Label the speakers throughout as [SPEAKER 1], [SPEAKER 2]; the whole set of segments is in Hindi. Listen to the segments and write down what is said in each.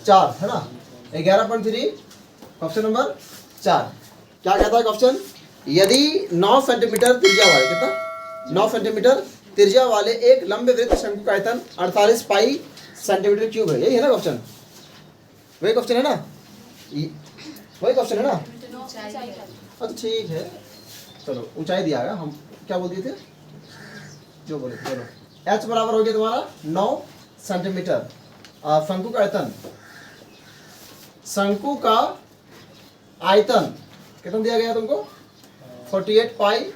[SPEAKER 1] 4 है ना, 11.3 क्वेश्चन नंबर 4। क्या कहता है क्वेश्चन, यदि 9 सेंटीमीटर त्रिज्या वाले, कितना 9 सेंटीमीटर त्रिज्या वाले एक लंबे वृत्त शंकु का आयतन 48 पाई सेंटीमीटर क्यूब है, यही है ना क्वेश्चन, वही क्वेश्चन है ना, वही क्वेश्चन है ना। अच्छा ठीक है, चलो ऊंचाई दिया गया, हम क्या बोल दिए थे, जो बोले थे, चलो एच बराबर हो गया तुम्हारा 9 सेंटीमीटर। शंकु का आयतन, शंकु का आयतन कितना दिया गया तुमको, 48 पाई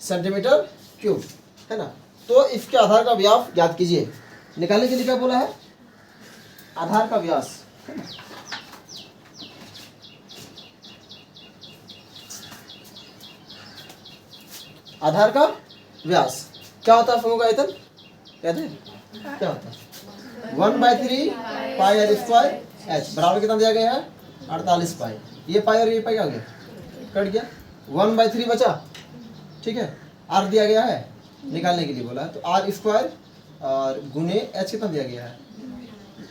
[SPEAKER 1] सेंटीमीटर क्यूब है ना। तो इसके आधार का व्यास ज्ञात कीजिए। निकालने के लिए क्या बोला है, आधार का व्यास, आधार का व्यास क्या होता है, शंकु का आयतन कहते हैं क्या होता है, 1/3 पाई आर स्क्वायर एच बराबर कितना दिया गया है, 48 पाई। ये पाई और ये पाई क्या हो गया, कट गया, 1/3 बचा, ठीक है। आर दिया गया है, निकालने के लिए बोला है, तो आर स्क्वायर और गुने एच कितना दिया गया है,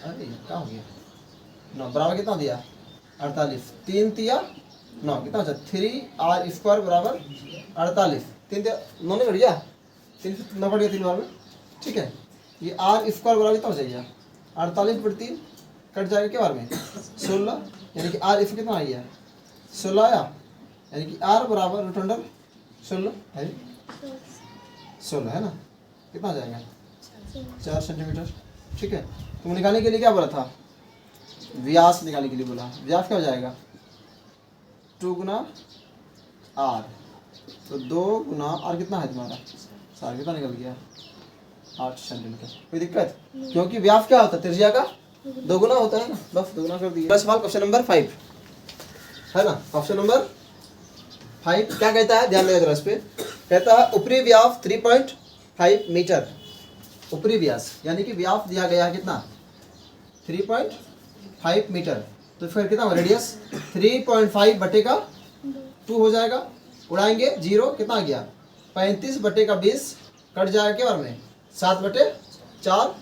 [SPEAKER 1] अरे क्या हो गया, 9 बराबर कितना दिया, 48, 3 तिया 9 कितना बचा, 3 r² बराबर 48, 3 9 नहीं कट गया, 3 से 9 कट गया 3 बार में, ठीक है। ये r² बराबर कितना हो जाएगा, 48/3 कट जाएगा क्या बार में, 16, यानी कि r इसमें कितना आ गया, 16 आया, यानी कि r बराबर रूट अंडर 16 है, 16 है ना, कितना आ जाएगा 4 सेंटीमीटर, ठीक है। तुम निकालने के लिए क्या बोला था, व्यास निकालने के लिए बोला, व्यास क्या हो जाएगा 2 गुना r, तो 2 गुना r कितना है तुम्हारा, सार कितना निकल गया 8 सेंटीमीटर। कोई दिक्कत, क्योंकि व्यास क्या होता है, त्रिज्या का 2 गुना होता है ना, बस 2 गुना कर दिया। सवाल क्वेश्चन नंबर 5 है ना, क्वेश्चन नंबर 5 क्या कहता है, ध्यान देगा जरा इस पे, कहता है ऊपरी व्यास 3.5 मीटर, ऊपरी व्यास यानी कि व्यास दिया गया है कितना 3.5 मीटर, तो फिर कितना रेडियस 3.5 बटे का 2 हो जाएगा, उड़ाएंगे 0 कितना आ गया 35 बटे का 20 कट जाएगा क्या बार में 7/4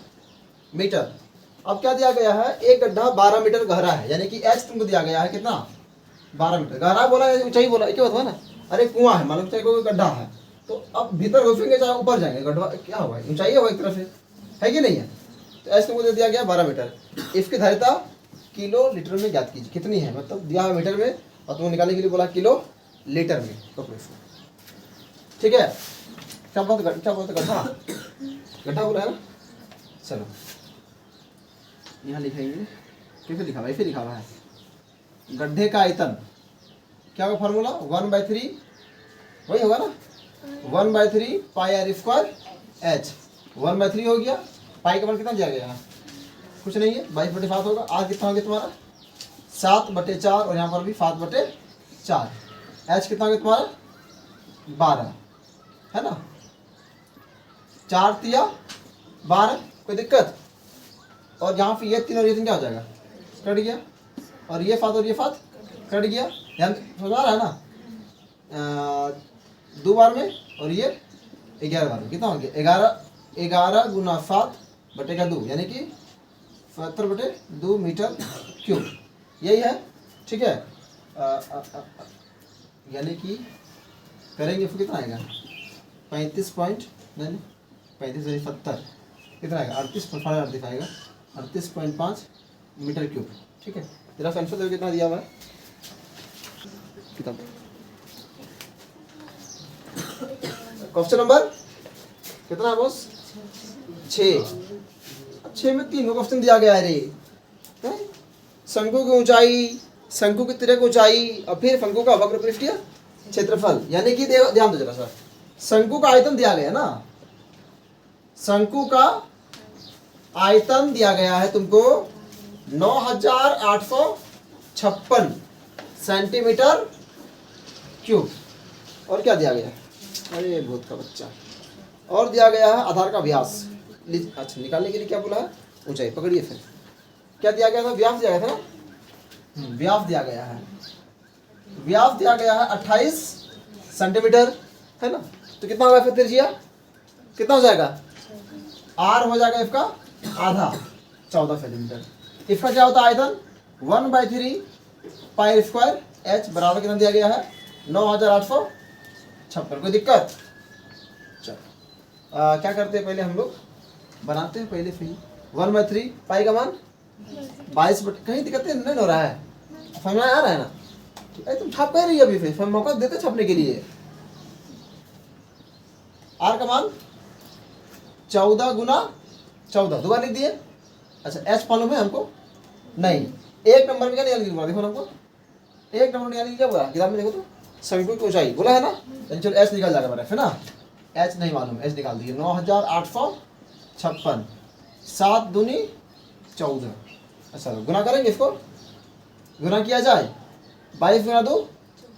[SPEAKER 1] मीटर। अब क्या दिया गया है, एक गड्ढा 12 मीटर गहरा है, यानी कि एच तुमको दिया गया है कितना 12 मीटर, गहरा बोला है ऊंचाई बोला है, क्या होता है ना, अरे कुआं है मालूम, चाहे कोई गड्ढा है, तो अब भीतर घुसेंगे चाहे ऊपर जाएंगे, गड्ढा क्या होगा, ऊंचाई होगा एक तरफ से, है कि नहीं है। तो एच तुमको दे दिया गया 12 मीटर, इसकी धारिता किलो लीटर में ज्ञात कीजिए, कितनी है, मतलब दिया है मीटर में और तुमको निकालने के लिए बोला किलो लीटर में, तो ठीक है। क्या बोलते गड्ढा, गड्ढा बोला है ना, चलो यहाँ लिखेंगे, कैसे लिखा हुआ, ऐसे लिखा हुआ है, गड्ढे का आयतन क्या होगा फॉर्मूला 1/3 वही होगा ना, 1/3 पाई r² h, 1/3 हो गया, पाई का मान कितना दिया गया है, कुछ नहीं है 22/7 होगा, r कितना हो गया तुम्हारा 7/4 और यहाँ पर भी 7/4, h कितना हो गया तुम्हारा 12 है ना, 4 तिया 12, कोई दिक्कत, और यहाँ पे ये 3 और ये 3 क्या हो जाएगा कट गया, और ये 7 और ये 7 कट गया, ध्यान समझ आ रहा है ना, 2 बार में और ये 11 बार में कितना हो गया 11 गुना 7 बटे का 2 यानी कि 77/2 मीटर क्यूब, यही है, ठीक है। यानी कि करेंगे फिर कितना आएगा 35.70 कितना आएगा 38 आएगा 38.5 मीटर क्यूब, ठीक है। तेरा आंसर देखो कितना दिया हुआ है किताब, क्वेश्चन नंबर कितना है बॉस 6 में 3 क्वेश्चन दिया गया है रे, शंकु की ऊंचाई, शंकु की तिर्यक ऊंचाई और फिर शंकु का वक्र पृष्ठीय क्षेत्रफल, यानी कि ध्यान दो जरा सर, शंकु का आयतन दिया गया ना, शंकु का आयतन दिया गया है तुमको 9856 सेंटीमीटर क्यूब, और क्या दिया गया, अरे भूत का बच्चा, और दिया गया है आधार का व्यास, अच्छा निकालने के लिए क्या बोला है ऊंचाई, पकड़िए फिर क्या दिया गया था, व्यास दिया गया था ना, व्यास दिया गया है, व्यास दिया गया है 28 सेंटीमीटर है ना, तो कितना होगा फिर त्रिज्या कितना हो जाएगा, आर हो जाएगा इसका आधा 14 सेंटीमीटर, इसका क्या होता है आयतन 1/3 पाई स्क्वायर h बराबर कितना दिया गया है 9856। कोई दिक्कत? चलो क्या करते हैं पहले हम लोग बनाते हैं पहले फिर 1/3 पाई का मान 22 कहीं दिक्कत नहीं हो रहा है, समझ में आ रहा है ना? अरे तुम छाप कर रही है अभी, फिर मौका देते छापने के लिए। आर का मान 14 गुना 14 दोबारा लिख दिए। अच्छा एच मालूम है हमको? नहीं। एक नंबर में क्या निकाल के देखो ना हमको, एक नंबर निकाल के क्या बोला किताब में, देखो तो शंकु की ऊंचाई बोला है ना, चलो एच निकाल जाएगा मेरा फिर ना। एच नहीं मालूम, एच निकाल दिए 9856 7 दूनी 14। अच्छा गुना करेंगे इसको, गुना किया जाए 22 गुना 2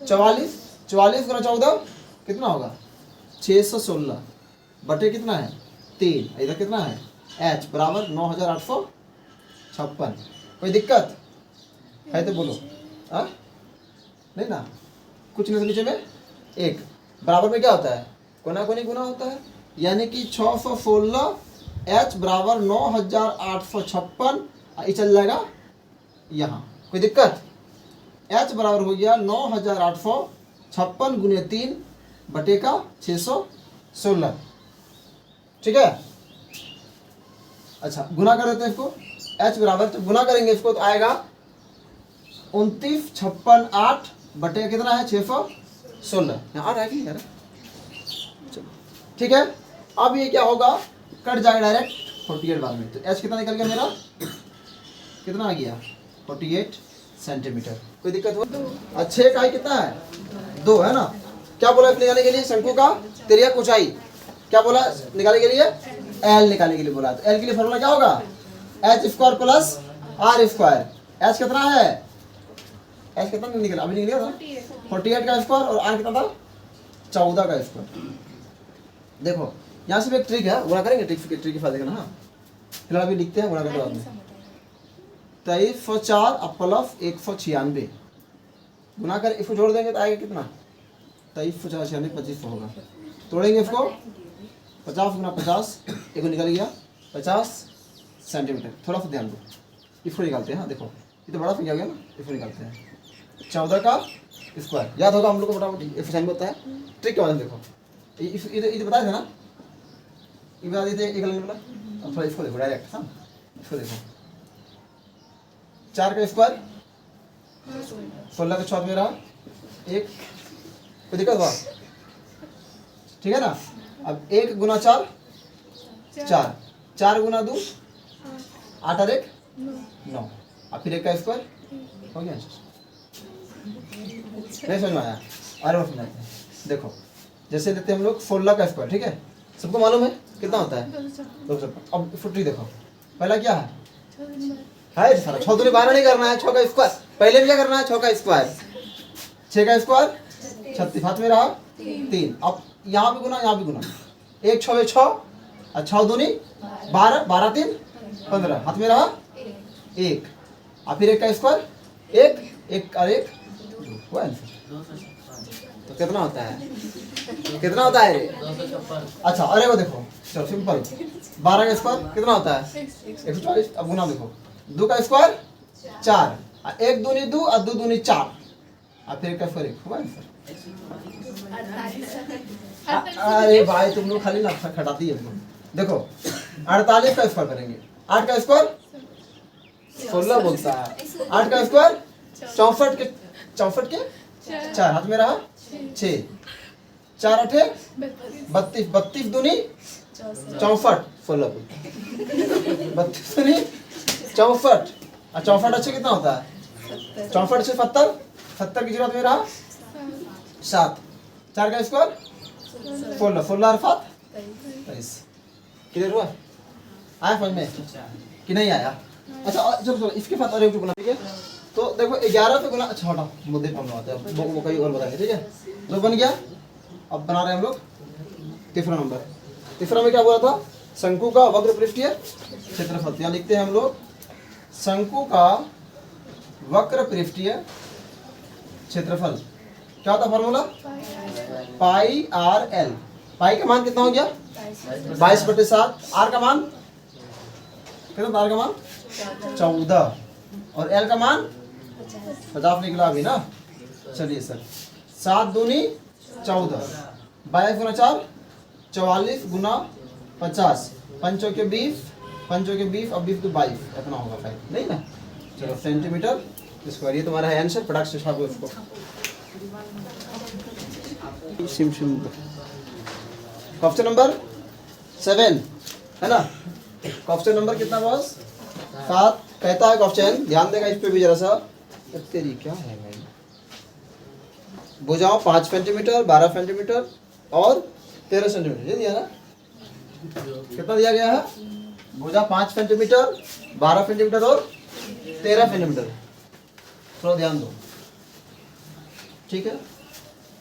[SPEAKER 1] 44, 44 गुना 14 कितना होगा 616 बटे कितना है 3, इधर कितना है h बराबर 9856। कोई दिक्कत है तो बोलो। नहीं ना, कुछ नहीं तो नीचे में एक बराबर में क्या होता है कोना कोनी गुना होता है, यानी कि 616 h बराबर 9856 ये चल जाएगा यहाँ। कोई दिक्कत? h बराबर हो गया 9856 गुने 3 बटे का 616। ठीक है। अच्छा गुना कर देते हैं इसको, h बराबर तो गुना करेंगे इसको तो आएगा 2956 बटे कितना है 616। यहाँ आ रहा है कि यार? चलो ठीक है। अब ये क्या होगा कट जाएगा डायरेक्ट 48 बार में, तो h कितना निकल गया मेरा, कितना आ गया 48 सेंटीमीटर। कोई दिक्कत हो? अच्छे का कितना है 2 है ना। क्या बोला निकालने के लिए शंकु का तिर्यक ऊंचाई, क्या बोला निकालने के लिए L निकालने के लिए बोला। तो L के लिए फॉर्मूला क्या होगा h square plus r square. h कितना है, h कितना निकला अभी निकल गया था 48 का स्क्वायर और r कितना था 14 का स्क्वायर। देखो यहाँ से भी एक ट्रिक है, गुणा करेंगे ट्रिक के फायदे का ना। हाँ फिलहाल अभी लिखते हैं गुणा करते बाद में 2304 प्लस 196 गुना कर इसको जोड़ देंगे तो आएगा कितना 2304 25 होगा। तोड़ेंगे इसको 50 गुना 50 एक निकल गया 50 सेंटीमीटर। थोड़ा सा ध्यान दो, इसको निकालते हैं। हाँ देखो ये तो बड़ा फिर गया ना, इसको निकालते हैं 14 का स्क्वायर। याद होगा हम लोग को मोटामोटी एक साइन होता है ट्रिक के बाद। देखो ये बताया था ना, ये बता देते एक लगने वाला। अब थोड़ा इसको देखो डायरेक्ट। हाँ इसको देखो 4 का स्क्वायर 16 का चौथ में रहा 1। कोई दिक्कत हुआ? ठीक है ना। अब 1 गुना 4 4, 4 गुना 2 8 और 1 9, अब फिर 1 का स्क्वायर हो गया। नहीं समझ में आया? अरे समझाते हैं। देखो जैसे लेते हैं हम लोग 16 का स्क्वायर, ठीक है सबको मालूम है कितना होता है 256। अब फुटरी देखो पहला क्या है सारा 6 दूनी 12 नहीं करना है, 6 का स्क्वायर पहले भी क्या करना है 6 का स्क्वायर 6 का स्क्वायर 36 हाथ में रहा 3। अब यहाँ भी गुना यहाँ भी गुना 1 6 6 और 6 दूनी 12 12 3 15 हाथ में रहा 1 और फिर 1 का स्क्वायर 1 और 1 हुआ आंसर। तो कितना होता है कितना होता है रे? अच्छा अरे वो देखो चलो सिंपल 12 का स्क्वायर कितना होता है 140। अब गुना देखो 2 का स्क्वायर 4 और 1 दूनी 2 और 2 दूनी 4 और फिर 1 का स्क्वायर 1 हुआ आंसर। अरे भाई तुम लोग खाली ना खटाती है। देखो 48 का स्क्वायर करेंगे 8 का स्क्वायर 16 बोलता है 8 का स्क्वायर 64 के 4 हाथ में रहा 6 4 8 32 32 दूनी 64 16 32 दूनी 64 और 64 अच्छे कितना होता है 64 से 70 70 की जरूरत में रहा 7 4 का स्क्वायर 16 16 और 7 23। क्लियर हुआ? आया समझ में कि नहीं आया? अच्छा चलो इसके साथ और एक गुना ठीक है। तो देखो 11 पे गुना अच्छा हटा मुद्दे पर आते हैं वो कहीं और बताएंगे ठीक है। तो बन गया। अब बना रहे हैं हम लोग तीसरा नंबर। तीसरा में क्या बोला था शंकु का वक्र पृष्ठीय क्षेत्रफल। यहाँ लिखते हैं हम लोग शंकु का वक्र पृष्ठीय क्षेत्रफल। क्या था फॉर्मूला पाई आर एल। पाई का मान कितना हो गया 22/7। आर का मान कितना था? आर का मान 14 और एल का मान 50 निकला अभी ना। चलिए सर, 7 दूनी 14, 22 गुना 4 44 गुना 50, पंचों के 20, पंचों के 20 और 20 तो 22, इतना होगा 5 नहीं ना। चलो सेंटीमीटर स्क्वायर, ये तुम्हारा है आंसर। प्रोडक्ट से छापो इसको। क्वेश्चन नंबर 7 है ना। क्वेश्चन नंबर कितना बॉस? 7 कहता है क्वेश्चन, ध्यान देगा इस पे भी जरा सा। तेरी क्या है भाई, भुजाओं 5 सेंटीमीटर, 12 सेंटीमीटर और 13 सेंटीमीटर, ये दिया ना। कितना दिया गया है? भुजा 5 सेंटीमीटर, 12 सेंटीमीटर और 13 सेंटीमीटर। थोड़ा ध्यान दो, ठीक है।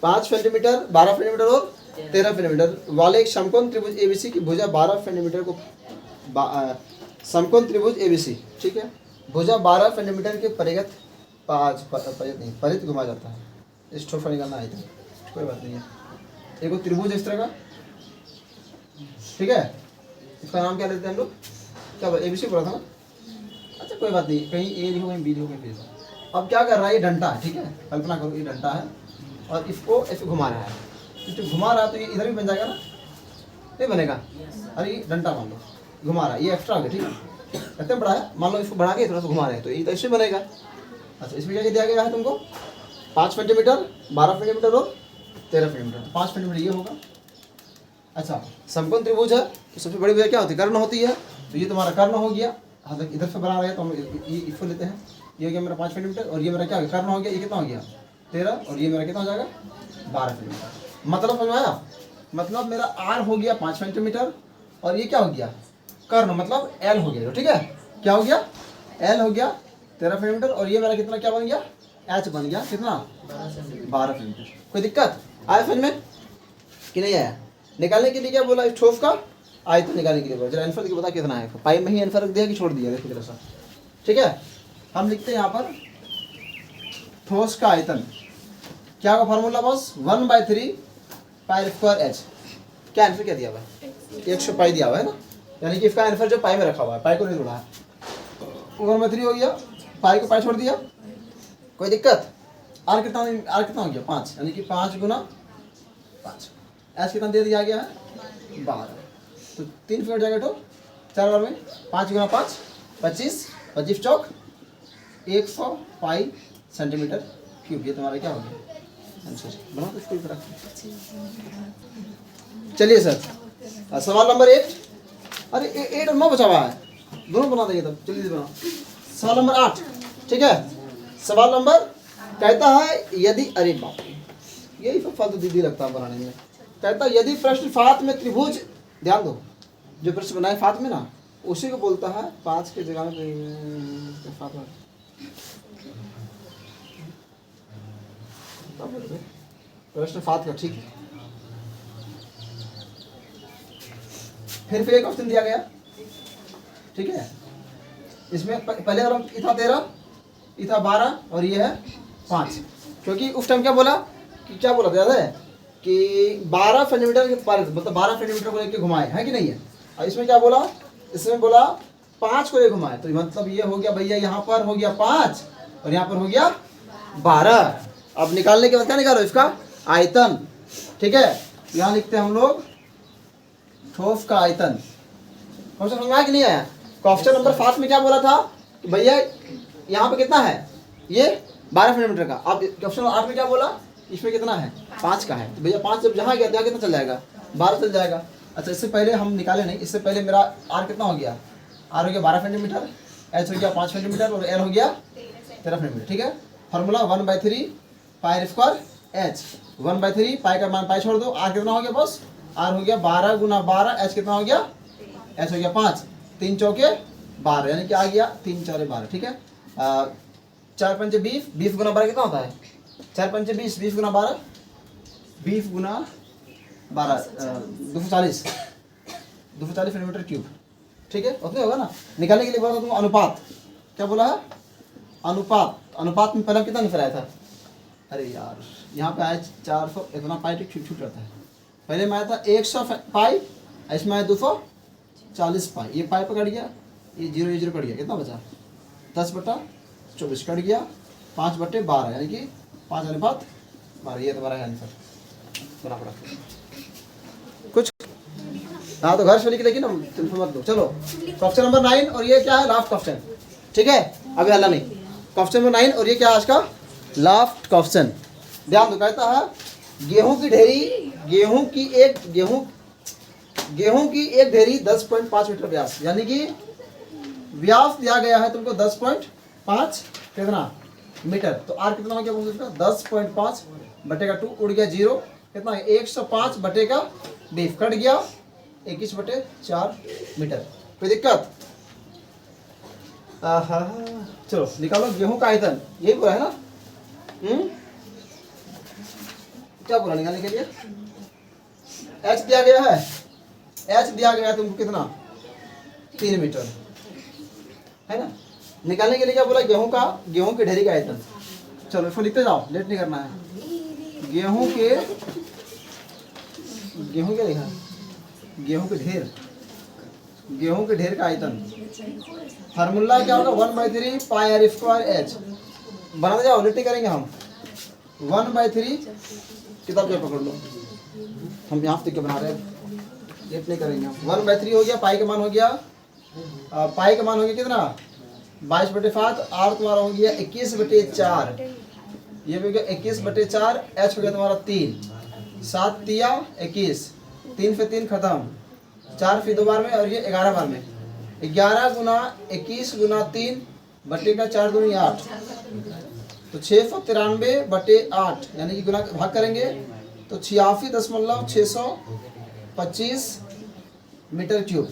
[SPEAKER 1] 5 सेंटीमीटर, 12 सेंटीमीटर और 13 सेंटीमीटर वाले एक समकोण त्रिभुज एबीसी की भुजा 12 सेंटीमीटर को समकोण त्रिभुज एबीसी, ठीक है। भुजा 12 सेंटीमीटर के परिगत परित घुमा जाता है। इस ठोफा निकालना है, कोई बात नहीं है। एक त्रिभुज इस तरह का, ठीक है। इसका नाम क्या लेते हैं हम लोग? क्या एबीसी बोला था ना। अच्छा कोई बात नहीं, कहीं ए लिखो कहीं बी लिखो कहीं बी। अब क्या कर रहा है, ये डंटा है, ठीक है। कल्पना करो ये डंटा है और इसको ऐसे घुमा रहा है। तो घुमा रहा है तो ये इधर भी बन जाएगा ना, नहीं बनेगा? अरे ये डंटा मान लो घुमा रहा है, ये एक्स्ट्रा हो गया, ठीक है। कितने बड़ा है, मान लो इसको बढ़ा के थोड़ा सा घुमा रहे हैं तो ये तो ऐसे बनेगा। अच्छा इसमें क्या दिया गया है तुमको? 5 सेंटीमीटर, 12 सेंटीमीटर और 13 सेंटीमीटर। 5 सेंटीमीटर ये होगा। अच्छा समकोण त्रिभुज है तो सबसे बड़ी भुजा क्या होती है? कर्ण होती है। तो ये तुम्हारा कर्ण हो गया। हालांकि इधर से बना रहे हैं तो हम इसको लेते हैं। ये हो गया मेरा 5 सेंटीमीटर और ये मेरा क्या कर्ण हो गया, ये कितना हो गया 13 और ये मेरा कितना हो जाएगा 12 सेंटीमीटर। मतलब समझ आया? मतलब मेरा आर हो गया 5 सेंटीमीटर और ये क्या हो गया कर्ण, मतलब एल हो गया, ठीक है। क्या हो गया? एल हो गया 13 सेंटीमीटर और ये मेरा कितना क्या बन गया? एच बन गया कितना? 12 सेंटीमीटर। कोई दिक्कत आया समझ में कि नहीं आया? निकालने के लिए क्या बोला? इस ठोस का आयतन निकालने के लिए बोला। जरा आंसर देखिए बता कितना है। पाई में ही आंसर रख दिया कि छोड़ दिया? देखो जरा सा, ठीक है। हम लिखते हैं यहाँ पर ठोस का आयतन। क्या का formula boss? 1/3 pi square H. क्या आंसर क्या दिया हुआ है? 100 पाई दिया हुआ है ना, यानी कि इसका आंसर जो पाई में रखा हुआ है, पाई को नहीं जोड़ा है। 1/3 हो गया, पाई को पाई छोड़ दिया, कोई दिक्कत? आर कितना हो गया? 5, यानी कि 5 गुना 5। एच कितना दे दिया गया है? 12। तो 3 फिट जाएगा तो 4 बार में 5 गुना 5 25, 25 चौक 100 पाई सेंटीमीटर क्यूब। ये तुम्हारा क्या हो गया आंसर? बना तो इसको रख। चलिए सर सवाल नंबर 8। अरे 8 और 9 बचा हुआ है, दोनों बना देंगे तब। जल्दी से बनाओ। सवाल नंबर 8, ठीक है। सवाल नंबर कहता है यदि, अरे बाप रे यही सब फालतू दीदी लगता है बनाने में। कहता है यदि प्रश्न फात में त्रिभुज, ध्यान दो जो प्रश्न बनाए फात में ना उसी को बोलता है 5 के जगह में फात में प्रश्न फात का, ठीक है। फिर एक ऑप्शन दिया गया, ठीक है। इसमें पहले वाला इथा 13, इथा 12 और ये है 5। क्योंकि उस टाइम क्या बोला कि क्या बोला याद है कि 12 सेंटीमीटर के पार, मतलब 12 सेंटीमीटर को लेके घुमाए, है कि नहीं है? और इसमें क्या बोला? इसमें बोला 5 को लेके घुमाए। तो मतलब ये हो गया भैया, यहाँ पर हो गया 5 और यहाँ पर हो गया 12। अब निकालने के बाद क्या निकालो? इसका आयतन, ठीक है। यहाँ लिखते हैं हम लोग ठोस का आयतन। क्वेश्चन समझ में आया कि नहीं आया? क्वेश्चन नंबर 7 में क्या बोला था कि भैया यहाँ पे कितना है? ये 12 सेंटीमीटर का। अब क्वेश्चन नंबर 8 में क्या बोला? इसमें कितना है? 5 का है। तो भैया 5 जब जहाँ गया कितना चल जाएगा? 12 चल जाएगा। अच्छा इससे पहले हम निकाले नहीं, इससे पहले मेरा आर कितना हो गया? आर हो गया 12 सेंटीमीटर, एच हो गया 5 सेंटीमीटर और एल हो गया 13 सेंटीमीटर, ठीक है। Formula 1/3 pi square H. 1/3 पाई का मान पाई छोड़ दो, आर कितना हो गया बॉस? आर हो गया 12 गुना 12, एच कितना हो गया? एच हो गया 5, 3 चौके 12, यानी कि आ गया 3 4 12, ठीक है। 4 पंचे 20, 20 गुना 12 कितना होता है? 4 पंचे 20, 20 गुना 12, 20 गुना 12 240 सेंटीमीटर क्यूब, ठीक है। उतने होगा ना। निकालने के लिए बोला तुम अनुपात, क्या बोला है? अनुपात। अनुपात में पहले कितना निकल आया था? अरे यार यहाँ पे आया 400, इतना पाई छूट जाता है। पहले में आया था 100 पाई, इसमें आया 240 पाई। ये पाई पकड़ गया, ये 0 कट गया, कितना बचा? 10/100, 24 कट गया 5/12 यानी कि 5:12। ये तुम्हारा आंसर बना पड़ा कुछ। हाँ तो घर से लिख लेकिन हम तुम मत दो। चलो क्वेश्चन नंबर 9 और ये क्या है लास्ट क्वेश्चन, ठीक है अभी हल्ला नहीं। क्वेश्चन नंबर 9 और ये क्या आज का लास्ट क्वेश्चन। ध्यान दो, कहता है गेहूं की ढेरी, गेहूं की एक ढेरी 10.5 मीटर व्यास, यानी कि व्यास दिया गया है तुमको 10.5 कितना मीटर। तो आर कितना हो गया बोल सकता 10.5/2 उड़ गया 0 कितना 105/20 कट गया 21/4 मीटर। कोई दिक्कत? चलो निकालो गेहूं का आयतन, यही बोला है ना। क्या बोला निकालने के लिए? एच दिया गया है, एच दिया गया है तुमको कितना 3 मीटर है ना। निकालने के लिए क्या बोला गेहूं की ढेरी का आयतन। चलो इसको लिखते जाओ, लेट नहीं करना है। गेहूं क्या लिखा है? गेहूं के ढेर का आयतन। फार्मूला क्या होगा 1/3 पाई आर स्क्वायर एच। बनाते जाओ, लेट नहीं करेंगे हम। 1/3 किताब क्या पकड़ लो, हम यहाँ से बना रहे हैं, लेट नहीं करेंगे हम। 1/3 हो गया, पाई का मान हो गया कितना 22/5। आर तुम्हारा हो गया 21/4, ये भी हो गया 21/4। एच हो गया तुम्हारा 3, 7 तिया 21, 3 पे 3 खत्म, 4 फी 2 बार में और ये 11 बार में। 11 गुना 21 गुना 3 बटे का 4 दूनी 8, तो 693/8 यानी कि गुना भाग करेंगे तो 86.625 मीटर क्यूब,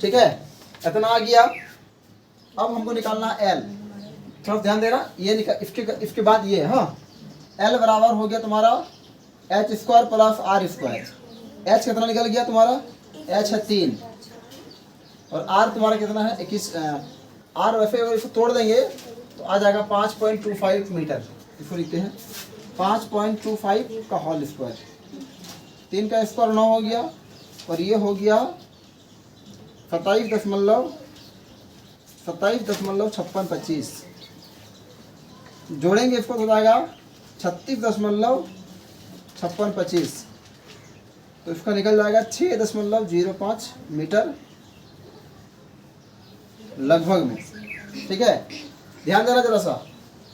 [SPEAKER 1] ठीक है इतना आ गया। अब हमको निकालना एल, थोड़ा ध्यान देना। ये इसके बाद ये हाँ एल बराबर हो गया तुम्हारा H square plus R square. H कितना निकल गया तुम्हारा, एच है 3 और आर तुम्हारा कितना है 21। आर वैसे अगर इसको तोड़ देंगे तो आ जाएगा 5.25 मीटर। इसको लिखते हैं 5.25 का होल स्क्वायर। 3 का स्क्वायर 9 हो गया और ये हो गया 27.5625। जोड़ेंगे इसको तो हो जाएगा 36.5625। तो इसका निकल जाएगा 6.05 मीटर लगभग में, ठीक है। ध्यान देना जरा सा,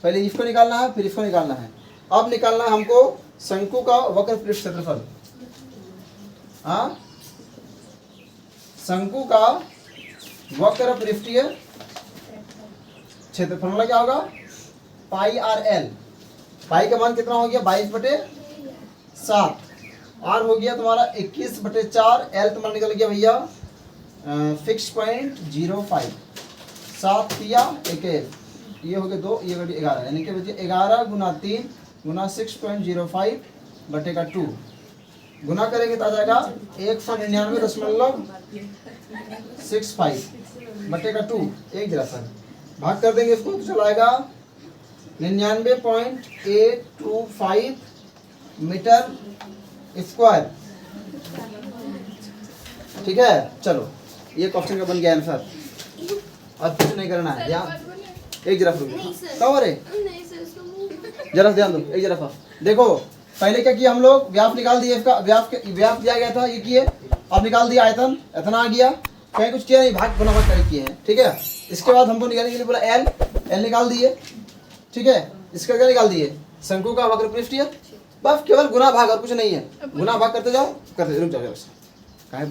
[SPEAKER 1] पहले इसको निकालना है फिर इसको निकालना है। अब निकालना है हमको शंकु का वक्र पृष्ठ क्षेत्रफल। हाँ शंकु का वक्र पृष्ठीय क्षेत्र फॉर्मूला क्या होगा पाई आर एल। पाई का मान कितना हो गया 22/7। आर हो गया तुम्हारा 21/4। एल तुम्हारा निकल गया भैया 6.05। 7 तिया 21, ये हो गया 2, ये हो गया 11 यानी कि बच्चे 11 गुना 3 गुना 6.05/2 गुना करेंगे तो आ जाएगा 199.65/2। एक जरा सा भाग कर देंगे इसको तो चलाएगा 99.825 मीटर स्क्वायर, ठीक है। चलो ये क्वेश्चन का बन गया आंसर। अब कुछ नहीं करना है, ध्यान एक जरा कवर है जरा ध्यान दो। एक जरा देखो पहले क्या किया हम लोग व्यास निकाल दिए, इसका व्यास दिया गया था ये किए, अब निकाल दिया आयतन इतना आ गया, कहीं कुछ किया नहीं, भाग बना भाग किए हैं, ठीक है। इसके बाद हमको निकालने के लिए बोला एल निकाल दिए, ठीक है। इसका क्या निकाल दिए शंकु का वक्र पृष्ठीय, बस केवल गुना भाग और कुछ नहीं है। गुना भाग करते जाओ रुक जाओ काहे